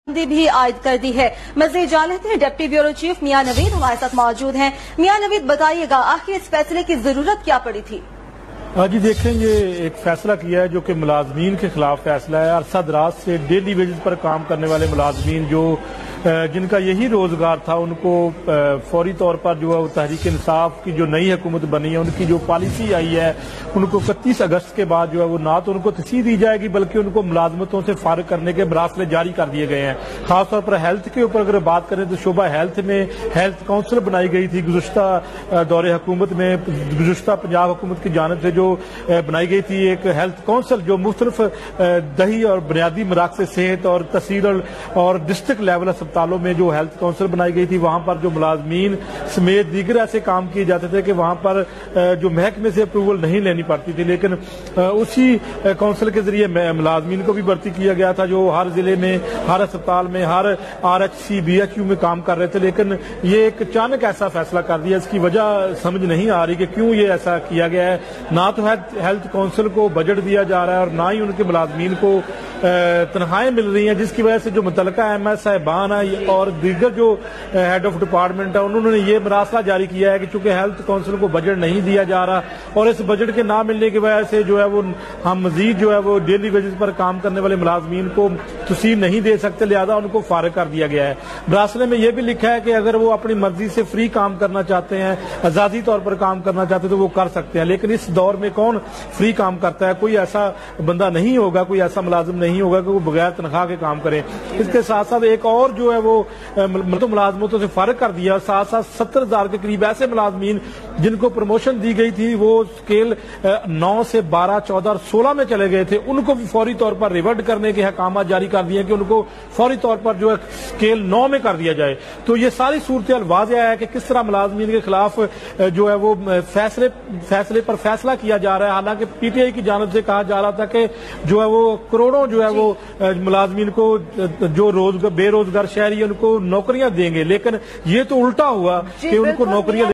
بھی عائد کر دی ہے۔ مزید جان لیتے ہیں ڈپٹی بیورو چیف میاں نوید ہمارے ساتھ موجود ہیں۔ میاں نوید بتائیے گا آخر اس فیصلے کی ضرورت کیا پڑی تھی؟ جی دیکھیں یہ ایک فیصلہ کیا ہے جو کہ ملازمین کے خلاف فیصلہ ہے۔ عرصہ دراز سے ڈیلی ویجز پر کام کرنے والے ملازمین جن کا یہی روزگار تھا ان کو فوری طور پر جو ہے تحریک انصاف کی جو نئی حکومت بنی ہے ان کی جو پالیسی آئی ہے ان کو 31 اگست کے بعد جو ہے وہ نہ تو ان کو تصحیح دی جائے گی بلکہ ان کو ملازمتوں سے فارغ کرنے کے مراسلے جاری کر دیے گئے ہیں۔ خاص طور پر ہیلتھ کے اوپر اگر بات کریں تو شعبہ ہیلتھ میں ہیلتھ کونسل بنائی گئی تھی گزشتہ دور حکومت میں، گزشتہ پنجاب حکومت کی جانب سے جو بنائی گئی تھی ایک ہیلتھ کونسل جو مختلف دہی اور بنیادی مراکز صحت اور تحصیل اور ڈسٹرکٹ لیول اسپتالوں میں جو ہیلتھ کونسل بنائی گئی تھی وہاں پر جو ملازمین سمیت دیگر ایسے کام کیے جاتے تھے کہ وہاں پر جو محکمے سے اپروول نہیں لینی پڑتی تھی، لیکن اسی کونسل کے ذریعے ملازمین کو بھی بھرتی کیا گیا تھا جو ہر ضلع میں، ہر اسپتال میں، ہر RHC BHU میں کام کر رہے تھے۔ لیکن یہ ایک اچانک ایسا فیصلہ کر دیا، اس کی وجہ سمجھ نہیں آ رہی کہ کیوں یہ ایسا کیا گیا ہے۔ نہ تو ہیلتھ کونسل کو بجٹ دیا جا رہا ہے اور نہ ہی ان کے ملازمین کو تنخواہیں مل رہی ہیں، جس کی وجہ سے جو متعلقہ MS صاحبان ہے اور دیگر جو ہیڈ آف ڈپارٹمنٹ ہے انہوں نے یہ مراسلہ جاری کیا ہے کہ چونکہ ہیلتھ کونسل کو بجٹ نہیں دیا جا رہا اور اس بجٹ کے نہ ملنے کی وجہ سے جو ہے وہ ہم مزید جو ہے وہ ڈیلی ویجز پر کام کرنے والے ملازمین کو تصحیح نہیں دے سکتے، لہذا ان کو فارغ کر دیا گیا ہے۔ مراسلے میں یہ بھی لکھا ہے کہ اگر وہ اپنی مرضی سے فری کام کرنا چاہتے ہیں، آزادی طور پر کام کرنا چاہتے ہیں تو وہ کر سکتے ہیں، لیکن اس دور میں کون فری کام کرتا ہے؟ کوئی ایسا بندہ نہیں ہوگا، کوئی ایسا ملازم نہیں ہوگا کہ وہ بغیر تنخواہ کے کام کرے۔ اس کے ساتھ ساتھ ایک اور جو ہے وہ ملازمتوں سے فارغ کر دیا، ساتھ ساتھ 70,000 کے قریب ایسے ملازمین جن کو پروموشن دی گئی تھی وہ اسکیل 9 سے 12، 14 اور 16 میں چلے گئے تھے، ان کو بھی فوری طور پر ریورٹ کرنے کے احکامات جاری کر دیے کہ ان کو فوری طور پر جو ہے اسکیل 9 میں کر دیا جائے۔ تو یہ ساری صورتحال واضح ہے کہ کس طرح ملازمین کے خلاف جو ہے وہ فیصلے پر فیصلہ کیا جا رہا ہے۔ حالانکہ PTI کی جانب سے کہا جا رہا تھا کہ جو ہے وہ کروڑوں جو ہے وہ ملازمین کو جو بے روزگار شہری ان کو نوکریاں دیں گے، لیکن یہ تو الٹا ہوا کہ ان کو نوکریاں